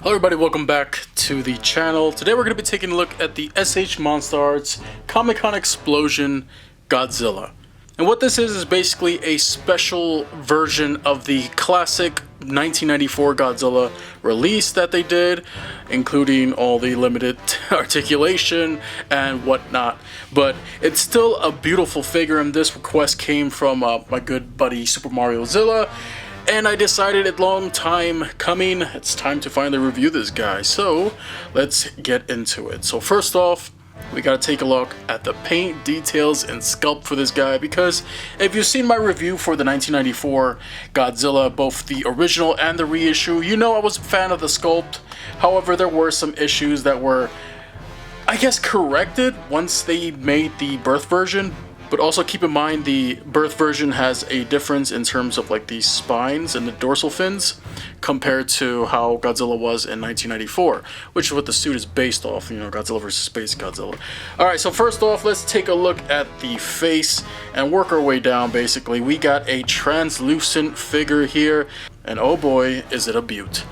Hello everybody, welcome back to the channel. Today we're going to be taking a look at the MonsterArts Comic-Con Explosion Godzilla. And what this is basically a special version of the classic 1994 Godzilla release that they did, including all the limited articulation and whatnot. But it's still a beautiful figure, and this request came from my good buddy Super Mario Zilla. And I decided a long time coming, it's time to finally review this guy. So let's get into it. So first off, we gotta take a look at the paint details and sculpt for this guy, because if you've seen my review for the 1994 Godzilla, both the original and the reissue, you know I was a fan of the sculpt. However, there were some issues that were, I guess, corrected once they made the birth version. But also keep in mind the birth version has a difference in terms of like the spines and the dorsal fins compared to how Godzilla was in 1994, which is what the suit is based off, you know, Godzilla vs. Space Godzilla. Alright, so first off, let's take a look at the face and work our way down. Basically, we got a translucent figure here, and oh boy, is it a beaut.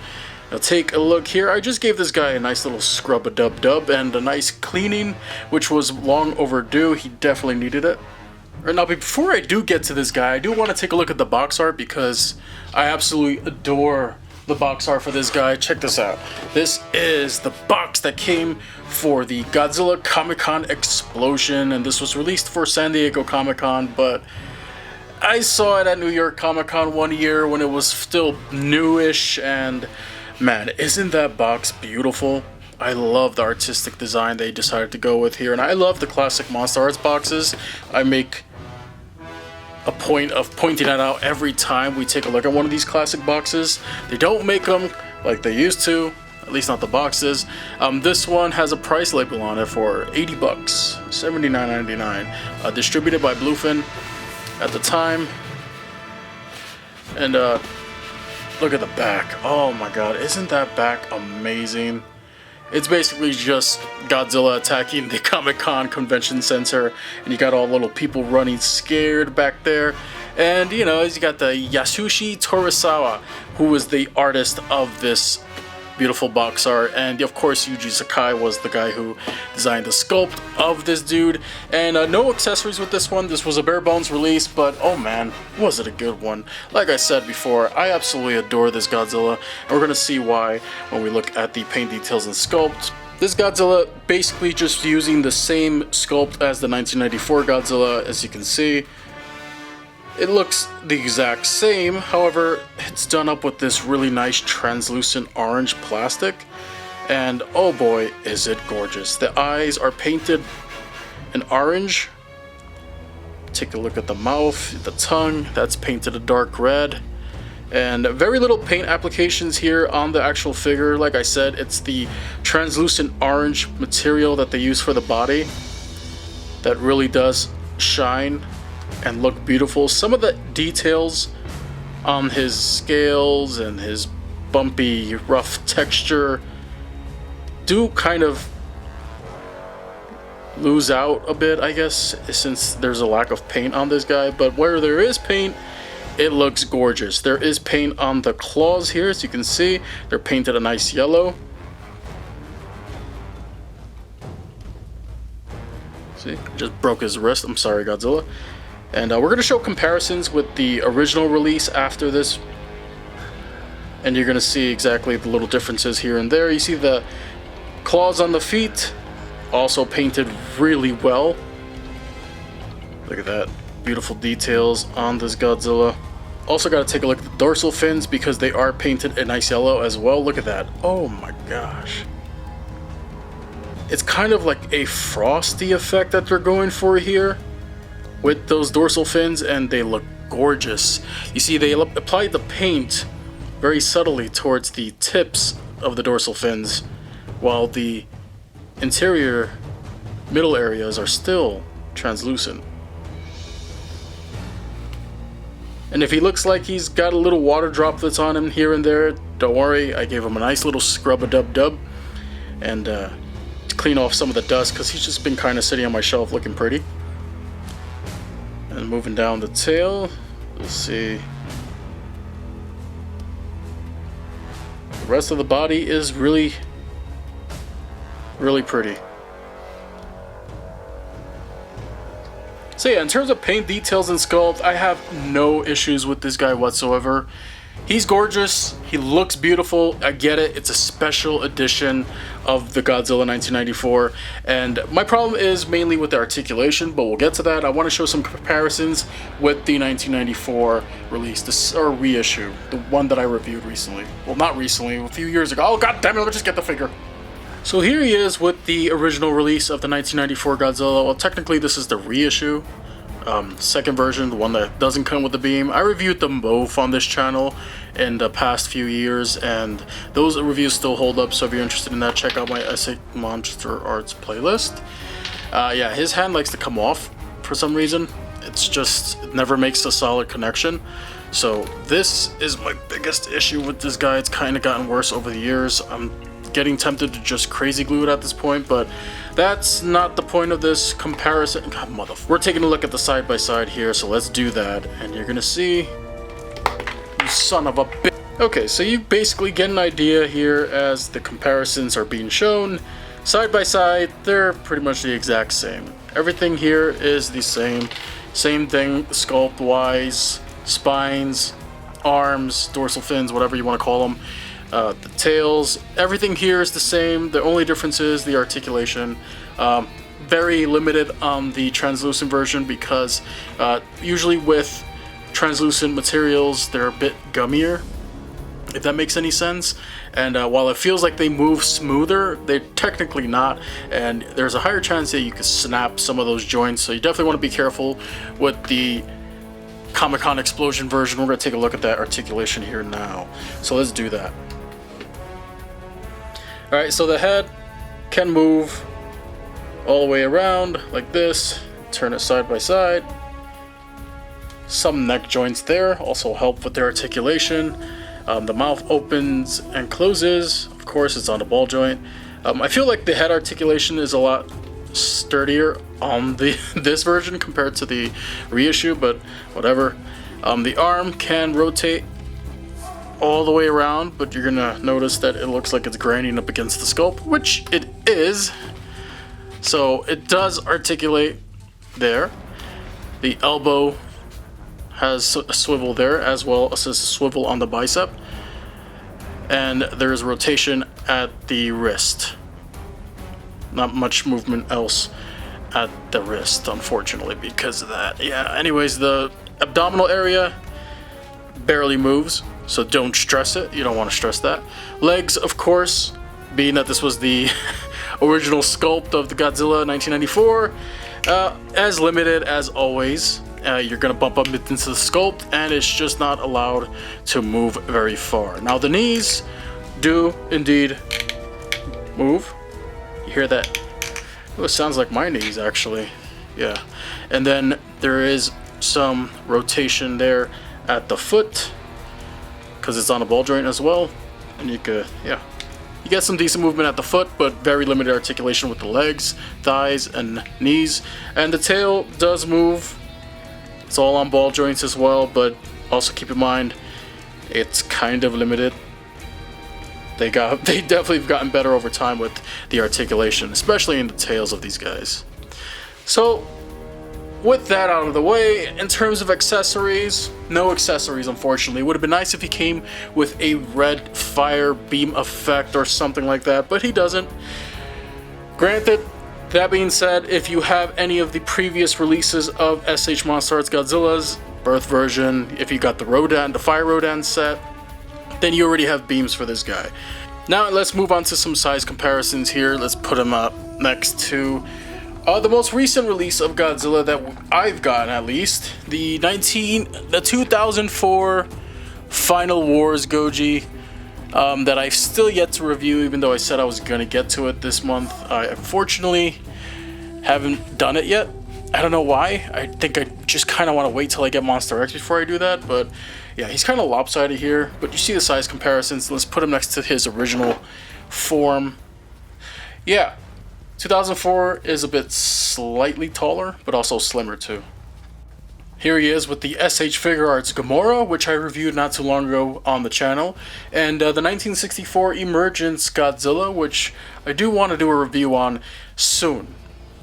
Now take a look here. I just gave this guy a nice little scrub-a-dub-dub and a nice cleaning, which was long overdue. He definitely needed it. Now, before I do get to this guy, I do want to take a look at the box art, because I absolutely adore the box art for this guy. Check this out. This is the box that came for the Godzilla Comic-Con Explosion, and this was released for San Diego Comic-Con, but I saw it at New York Comic-Con one year when it was still newish, and man, isn't that box beautiful? I love the artistic design they decided to go with here, and I love the classic MonsterArts boxes. I make a point of pointing that out every time we take a look at one of these classic boxes. They don't make them like they used to, at least not the boxes. This one has a price label on it for 80 bucks, $79.99, distributed by Bluefin at the time. And look at the back. Oh my god, isn't that back amazing? It's basically just Godzilla attacking the Comic-Con Convention Center, and you got all little people running scared back there. And you know, you got the Yasushi Torisawa, who was the artist of this beautiful box art, and of course Yuji Sakai was the guy who designed the sculpt of this dude. And no accessories with this one. This was a bare bones release, but oh man, was it a good one. Like I said before, I absolutely adore this Godzilla, and we're gonna see why when we look at the paint details and sculpt. This Godzilla basically just using the same sculpt as the 1994 Godzilla. As you can see, it looks the exact same, however, it's done up with this really nice translucent orange plastic, and oh boy, is it gorgeous. The eyes are painted in orange. Take a look at the mouth, the tongue, that's painted a dark red, and very little paint applications here on the actual figure. Like I said, it's the translucent orange material that they use for the body that really does shine and look beautiful. Some of the details on his scales and his bumpy, rough texture do kind of lose out a bit, I guess, since there's a lack of paint on this guy. But where there is paint, it looks gorgeous. There is paint on the claws here, as you can see. They're painted a nice yellow. See, just broke his wrist. I'm sorry, Godzilla. And we're going to show comparisons with the original release after this, and you're going to see exactly the little differences here and there. You see the claws on the feet, also painted really well. Look at that, beautiful details on this Godzilla. Also got to take a look at the dorsal fins, because they are painted a nice yellow as well. Look at that, oh my gosh. It's kind of like a frosty effect that they're going for here with those dorsal fins, and they look gorgeous. You see, they applied the paint very subtly towards the tips of the dorsal fins, while the interior middle areas are still translucent. And if he looks like he's got a little water droplets on him here and there, don't worry, I gave him a nice little scrub-a-dub-dub and to clean off some of the dust, because he's just been kind of sitting on my shelf looking pretty. And moving down the tail, let's see. The rest of the body is really pretty. So yeah, in terms of paint details and sculpt, I have no issues with this guy whatsoever. He's gorgeous, he looks beautiful, I get it, it's a special edition of the Godzilla 1994, and my problem is mainly with the articulation, but we'll get to that. I want to show some comparisons with the 1994 release, or reissue, the one that I reviewed recently. Well, not recently, a few years ago. Oh god damn it, let me just get the figure. So here he is with the original release of the 1994 Godzilla. Well, technically this is the reissue. Second version, the one that doesn't come with the beam. I reviewed them both on this channel in the past few years, and those reviews still hold up, so if you're interested in that, check out my MonsterArts playlist. Yeah, his hand likes to come off for some reason. It never makes a solid connection. So this is my biggest issue with this guy. It's kind of gotten worse over the years. I'm getting tempted to just crazy glue it at this point, but that's not the point of this comparison. God, we're taking a look at the side by side here, so let's do that, and you're gonna see, you son of a bitch. Okay, so you basically get an idea here as the comparisons are being shown. Side by side, they're pretty much the exact same. Everything here is the same thing, sculpt wise, spines, arms, dorsal fins, whatever you want to call them. The tails, everything here is the same. The only difference is the articulation. Very limited on the translucent version because usually with translucent materials they're a bit gummier, if that makes any sense. And while it feels like they move smoother, they're technically not, and there's a higher chance that you could snap some of those joints, so you definitely want to be careful with the Comic-Con Explosion version. We're going to take a look at that articulation here now, so let's do that. Alright, so the head can move all the way around like this, turn it side by side. Some neck joints there also help with the articulation. The mouth opens and closes, of course it's on the ball joint. I feel like the head articulation is a lot sturdier on this version compared to the reissue, but whatever. The arm can rotate all the way around, but you're gonna notice that it looks like it's grinding up against the sculpt, which it is. So it does articulate there. The elbow has a swivel there, as well as a swivel on the bicep, and there's rotation at the wrist. Not much movement else at the wrist, unfortunately, because of that. Yeah, anyways, the abdominal area barely moves, so don't stress it. You don't want to stress that. Legs, of course, being that this was the original sculpt of the Godzilla 1994, as limited as always. You're gonna bump up into the sculpt, and it's just not allowed to move very far. Now the knees do indeed move. You hear that? Oh, it sounds like my knees actually. Yeah. And then there is some rotation there at the foot, because it's on a ball joint as well, and you could, yeah, you get some decent movement at the foot, but very limited articulation with the legs, thighs, and knees. And the tail does move. It's all on ball joints as well, but also keep in mind it's kind of limited. They definitely have gotten better over time with the articulation, especially in the tails of these guys. So with that out of the way, in terms of accessories, no accessories unfortunately. It would have been nice if he came with a red fire beam effect or something like that, but he doesn't. Granted, that being said, if you have any of the previous releases of SH MonsterArts Godzilla's birth version, if you got the Rodan, the Fire Rodan set, then you already have beams for this guy. Now let's move on to some size comparisons here. Let's put him up next to the most recent release of Godzilla that I've gotten, at least, the 2004 Final Wars Goji, that I've still yet to review, even though I said I was going to get to it this month. I unfortunately haven't done it yet. I don't know why. I think I just kind of want to wait till I get Monster X before I do that, but yeah, he's kind of lopsided here, but you see the size comparisons. Let's put him next to his original form. Yeah, 2004 is a bit slightly taller, but also slimmer too. Here he is with the SH Figure Arts Gamora, which I reviewed not too long ago on the channel, and the 1964 Emergence Godzilla, which I do want to do a review on soon.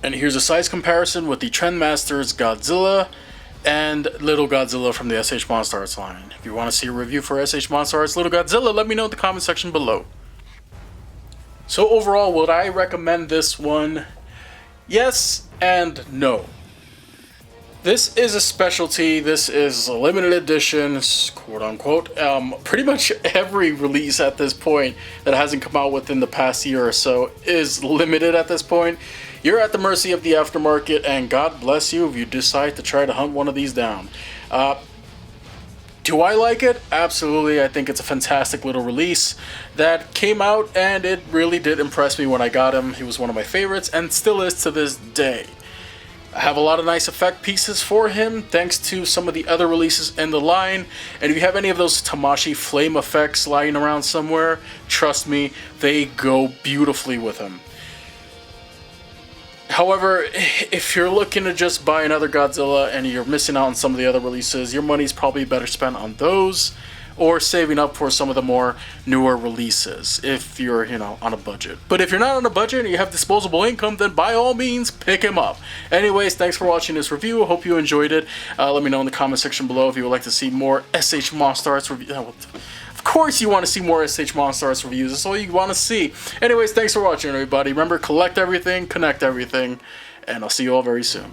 And here's a size comparison with the Trendmasters Godzilla and Little Godzilla from the SH MonsterArts line. If you want to see a review for SH MonsterArts Little Godzilla, let me know in the comment section below. So overall, would I recommend this one? Yes and no. This is a specialty, this is a limited edition, quote unquote. Pretty much every release at this point that hasn't come out within the past year or so is limited at this point. You're at the mercy of the aftermarket, and God bless you if you decide to try to hunt one of these down. Do I like it? Absolutely. I think it's a fantastic little release that came out, and it really did impress me when I got him. He was one of my favorites, and still is to this day. I have a lot of nice effect pieces for him, thanks to some of the other releases in the line. And if you have any of those Tamashii flame effects lying around somewhere, trust me, they go beautifully with him. However, if you're looking to just buy another Godzilla and you're missing out on some of the other releases, your money's probably better spent on those, or saving up for some of the more newer releases if you're, on a budget. But if you're not on a budget and you have disposable income, then by all means, pick him up. Anyways, thanks for watching this review. I hope you enjoyed it. Let me know in the comment section below if you would like to see more SH MonsterArts reviews. Of course you want to see more SH MonsterArts reviews. That's all you want to see. Anyways, thanks for watching, everybody. Remember, collect everything, connect everything, and I'll see you all very soon.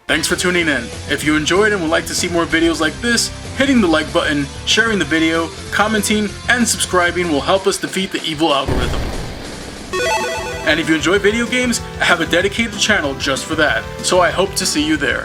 Thanks for tuning in. If you enjoyed and would like to see more videos like this, hitting the like button, sharing the video, commenting, and subscribing will help us defeat the evil algorithm. And if you enjoy video games, I have a dedicated channel just for that, so I hope to see you there.